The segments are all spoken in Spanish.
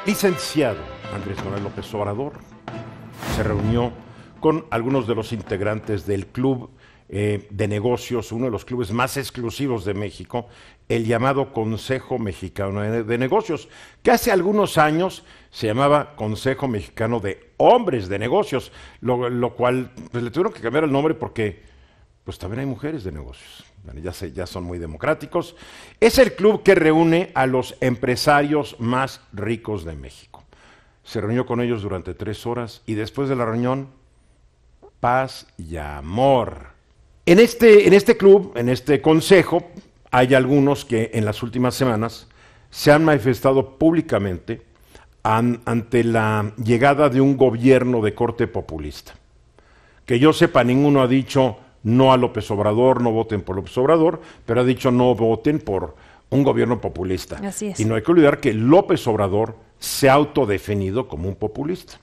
Licenciado Andrés Manuel López Obrador se reunió con algunos de los integrantes del club de negocios, uno de los clubes más exclusivos de México, el llamado Consejo Mexicano de Negocios, que hace algunos años se llamaba Consejo Mexicano de Hombres de Negocios, lo cual pues, le tuvieron que cambiar el nombre porque pues también hay mujeres de negocios. Bueno, ya son muy democráticos. Es el club que reúne a los empresarios más ricos de México. Se reunió con ellos durante 3 horas y después de la reunión, paz y amor. En este club, en este consejo, hay algunos que en las últimas semanas se han manifestado públicamente ante la llegada de un gobierno de corte populista. Que yo sepa, ninguno ha dicho no a López Obrador, no voten por López Obrador, pero ha dicho no voten por un gobierno populista. Así es. Y no hay que olvidar que López Obrador se ha autodefinido como un populista.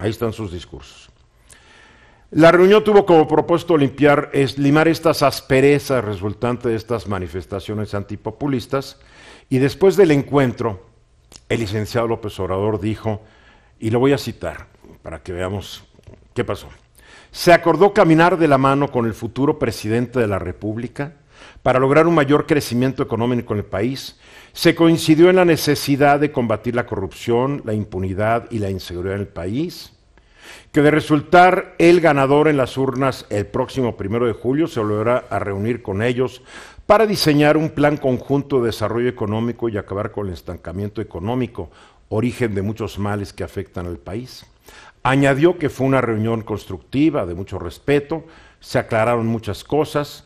Ahí están sus discursos. La reunión tuvo como propósito limar estas asperezas resultantes de estas manifestaciones antipopulistas, y después del encuentro, el licenciado López Obrador dijo, y lo voy a citar para que veamos qué pasó: se acordó caminar de la mano con el futuro presidente de la República para lograr un mayor crecimiento económico en el país. Se coincidió en la necesidad de combatir la corrupción, la impunidad y la inseguridad en el país, que de resultar el ganador en las urnas el próximo 1 de julio se volverá a reunir con ellos para diseñar un plan conjunto de desarrollo económico y acabar con el estancamiento económico, origen de muchos males que afectan al país. Añadió que fue una reunión constructiva, de mucho respeto, se aclararon muchas cosas,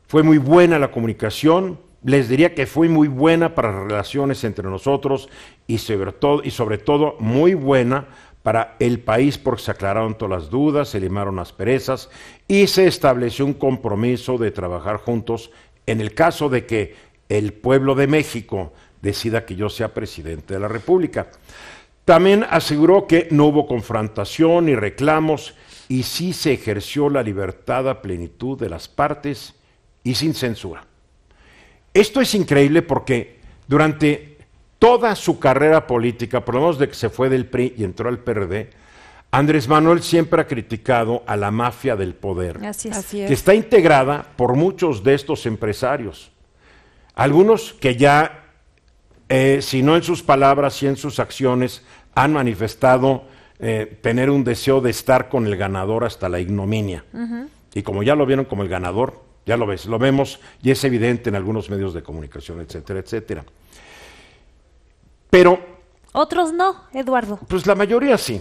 fue muy buena la comunicación, les diría que fue muy buena para las relaciones entre nosotros y sobre todo muy buena para el país porque se aclararon todas las dudas, se limaron asperezas y se estableció un compromiso de trabajar juntos en el caso de que el pueblo de México decida que yo sea presidente de la República. También aseguró que no hubo confrontación ni reclamos y sí se ejerció la libertad a plenitud de las partes y sin censura. Esto es increíble porque durante toda su carrera política, por lo menos de que se fue del PRI y entró al PRD, Andrés Manuel siempre ha criticado a la mafia del poder, Así es. que está integrada por muchos de estos empresarios. Algunos que ya si no en sus palabras y en sus acciones, han manifestado tener un deseo de estar con el ganador hasta la ignominia. Y como ya lo vieron como el ganador, ya lo vemos y es evidente en algunos medios de comunicación, etcétera, etcétera. Pero otros no, Eduardo. pues la mayoría sí.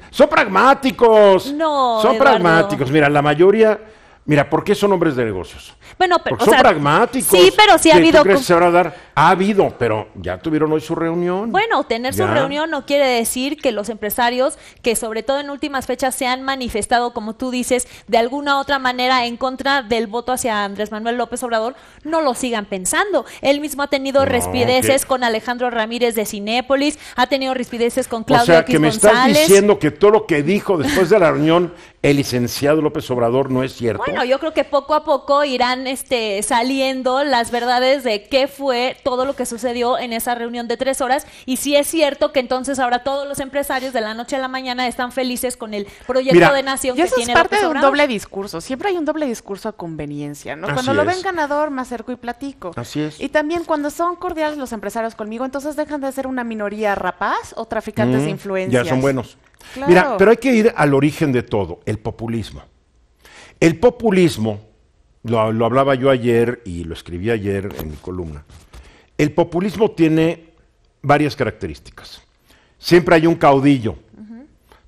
Son pragmáticos. No, son Eduardo. Pragmáticos. Mira, la mayoría, ¿por qué son hombres de negocios? Bueno, pero Porque son pragmáticos. Sí, pero sí ha habido. ¿Tú crees que se van a dar? Ha habido, pero ya tuvieron hoy su reunión. Bueno, tener su reunión no quiere decir que los empresarios, que sobre todo en últimas fechas se han manifestado, como tú dices, de alguna otra manera en contra del voto hacia Andrés Manuel López Obrador, no lo sigan pensando. Él mismo ha tenido rispideces con Alejandro Ramírez de Cinépolis, ha tenido rispideces con Claudio X me González. estás diciendo que todo lo que dijo después de la reunión el licenciado López Obrador no es cierto. Bueno, yo creo que poco a poco irán saliendo las verdades de qué fue todo lo que sucedió en esa reunión de 3 horas, y si es cierto que entonces ahora todos los empresarios de la noche a la mañana están felices con el proyecto de nación que tiene López Obrador. Y eso es parte de un doble discurso. Siempre hay un doble discurso a conveniencia, ¿no? Cuando lo ven ganador, me acerco y platico. Así es. Y también cuando son cordiales los empresarios conmigo, entonces dejan de ser una minoría rapaz o traficantes de influencias. Ya son buenos. Claro. Mira, pero hay que ir al origen de todo, el populismo. El populismo, lo hablaba yo ayer y lo escribí ayer en mi columna, el populismo tiene varias características. Siempre hay un caudillo.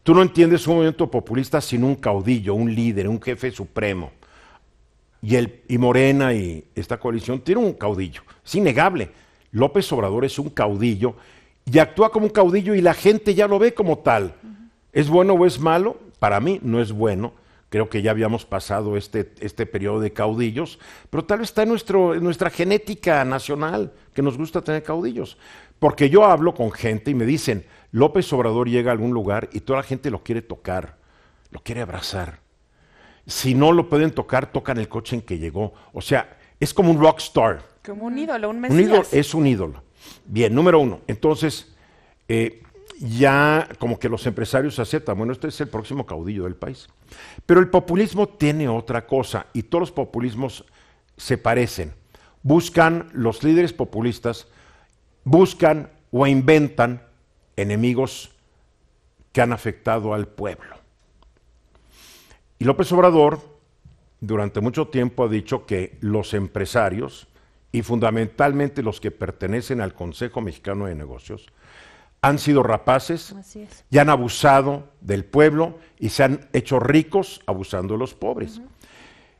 Tú no entiendes un movimiento populista sin un caudillo, un líder, un jefe supremo. Y Morena y esta coalición tienen un caudillo. Es innegable. López Obrador es un caudillo y actúa como un caudillo y la gente ya lo ve como tal. ¿Es bueno o es malo? Para mí no es bueno. Creo que ya habíamos pasado este periodo de caudillos, pero tal vez está en nuestra genética nacional, que nos gusta tener caudillos. Porque yo hablo con gente y me dicen, López Obrador llega a algún lugar y toda la gente lo quiere tocar, lo quiere abrazar. Si no lo pueden tocar, tocan el coche en que llegó. O sea, es como un rockstar. Como un ídolo, un mesías. Es un ídolo. Bien, número uno. Entonces, ya como que los empresarios aceptan, bueno, este es el próximo caudillo del país. Pero el populismo tiene otra cosa, y todos los populismos se parecen. Los líderes populistas buscan o inventan enemigos que han afectado al pueblo. Y López Obrador durante mucho tiempo ha dicho que los empresarios, y fundamentalmente los que pertenecen al Consejo Mexicano de Negocios, han sido rapaces y han abusado del pueblo y se han hecho ricos abusando de los pobres.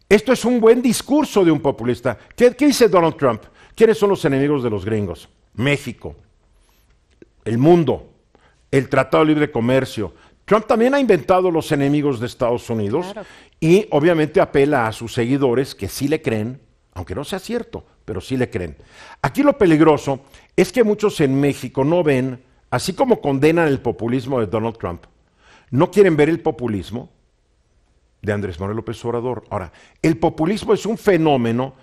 Esto es un buen discurso de un populista. ¿Qué dice Donald Trump? ¿Quiénes son los enemigos de los gringos? México, el mundo, el Tratado de Libre Comercio. Trump también ha inventado los enemigos de Estados Unidos, claro, y obviamente apela a sus seguidores que sí le creen, aunque no sea cierto, pero sí le creen. Aquí lo peligroso es que muchos en México no ven, así como condenan el populismo de Donald Trump, no quieren ver el populismo de Andrés Manuel López Obrador. Ahora, el populismo es un fenómeno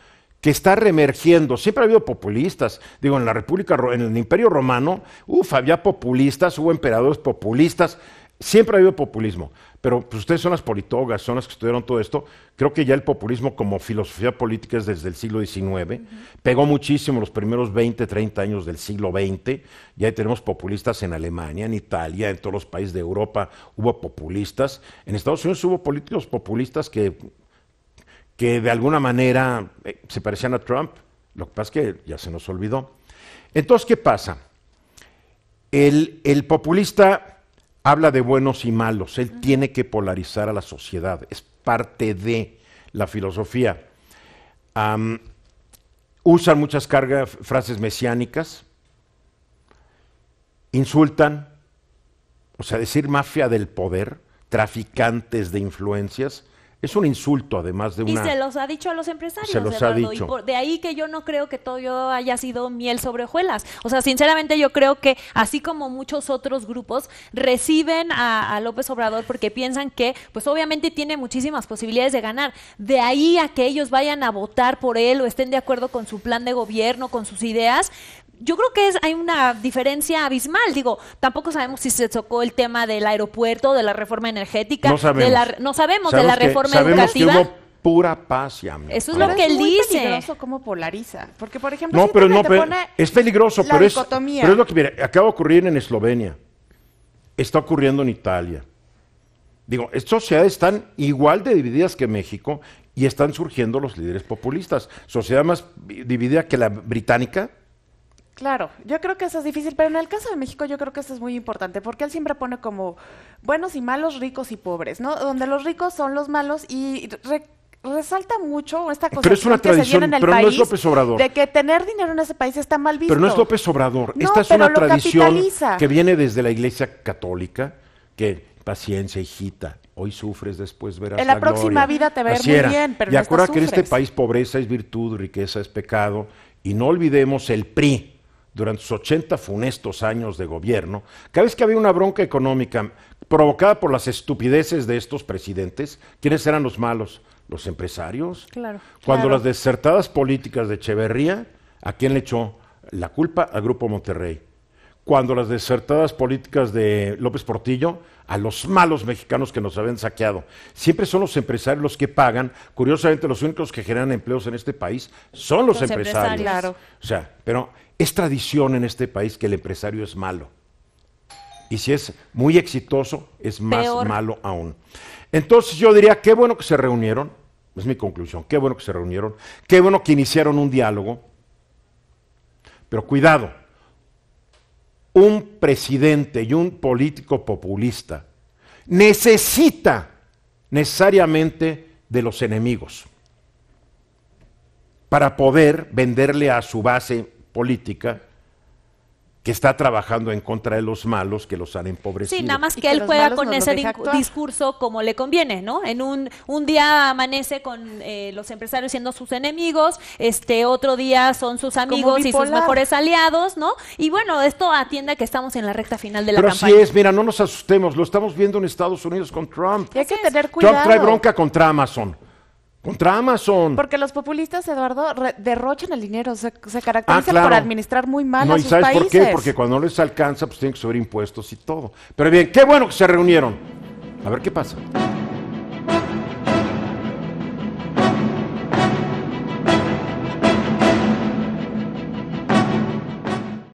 que está reemergiendo. Siempre ha habido populistas. Digo, en la República, en el Imperio Romano, había populistas, hubo emperadores populistas. Siempre ha habido populismo, pero pues, ustedes son las politólogas, son las que estudiaron todo esto. Creo que ya el populismo como filosofía política es desde el siglo XIX, pegó muchísimo los primeros 20, 30 años del siglo XX. Ya tenemos populistas en Alemania, en Italia, en todos los países de Europa hubo populistas. En Estados Unidos hubo políticos populistas que de alguna manera se parecían a Trump. Lo que pasa es que ya se nos olvidó. Entonces, ¿qué pasa? El populista habla de buenos y malos, él tiene que polarizar a la sociedad, es parte de la filosofía. Usan muchas frases mesiánicas, insultan, o sea, decir mafia del poder, traficantes de influencias, es un insulto, además de una... Y se los ha dicho a los empresarios, se los Eduardo, ha dicho. De ahí que yo no creo que todo haya sido miel sobre hojuelas. O sea, sinceramente yo creo que, así como muchos otros grupos, reciben a López Obrador porque piensan que, pues obviamente tiene muchísimas posibilidades de ganar. De ahí a que ellos vayan a votar por él o estén de acuerdo con su plan de gobierno, con sus ideas... Yo creo que hay una diferencia abismal. Digo, tampoco sabemos si se tocó el tema del aeropuerto, de la reforma energética. No sabemos. No sabemos de la reforma educativa. Sabemos que hubo pura paz y amor. Eso es lo que él dice. Es muy peligroso cómo polariza. Porque, por ejemplo, es peligroso, pero es lo que, mire, acaba de ocurrir en Eslovenia. Está ocurriendo en Italia. Digo, estas sociedades están igual de divididas que México y están surgiendo los líderes populistas. Sociedad más dividida que la británica. Claro, yo creo que eso es difícil, pero en el caso de México yo creo que eso es muy importante, porque él siempre pone como buenos y malos, ricos y pobres, ¿no? Donde los ricos son los malos y resalta mucho esta cosa pero es una tradición, en el pero país, no es López Obrador. De que tener dinero en ese país está mal visto. Pero no es López Obrador, no, esta es pero una tradición capitaliza. Que viene desde la Iglesia Católica, que paciencia, hijita, hoy sufres, después verás en la gloria. próxima vida te va a ir muy bien, pero y no acuerda que en sufres. este país pobreza es virtud, riqueza es pecado, y no olvidemos el PRI. Durante sus 80 funestos años de gobierno, cada vez que había una bronca económica provocada por las estupideces de estos presidentes, ¿quiénes eran los malos? Los empresarios. Claro. Cuando Claro. las desertadas políticas de Echeverría, ¿a quién le echó la culpa? Al Grupo Monterrey. Cuando las desertadas políticas de López Portillo, a los malos mexicanos que nos habían saqueado. Siempre son los empresarios los que pagan. Curiosamente, los únicos que generan empleos en este país son los empresarios. Claro. O sea, pero es tradición en este país que el empresario es malo. Y si es muy exitoso, es más Peor. malo aún. Entonces yo diría, qué bueno que se reunieron, es mi conclusión, qué bueno que se reunieron, qué bueno que iniciaron un diálogo, pero cuidado, un presidente y un político populista necesita necesariamente de los enemigos para poder venderle a su base política que está trabajando en contra de los malos que los han empobrecido. Sí, nada más Y que que él los juega malos con no los ese deja actuar. discurso como le conviene, ¿no? En un día amanece con los empresarios siendo sus enemigos, otro día son sus amigos y sus bipolar. mejores aliados, ¿no? Y bueno, esto atiende a que estamos en la recta final de la Pero campaña. así es, mira, no nos asustemos, lo estamos viendo en Estados Unidos con Trump. Y hay que tener cuidado. Trump trae bronca contra Amazon. Contra Amazon. Porque los populistas, Eduardo, derrochan el dinero, se caracterizan claro. por administrar muy mal No, a ¿y sus sabes países. por qué? Porque cuando no les alcanza, pues tienen que subir impuestos y todo. Pero bien, qué bueno que se reunieron. A ver qué pasa.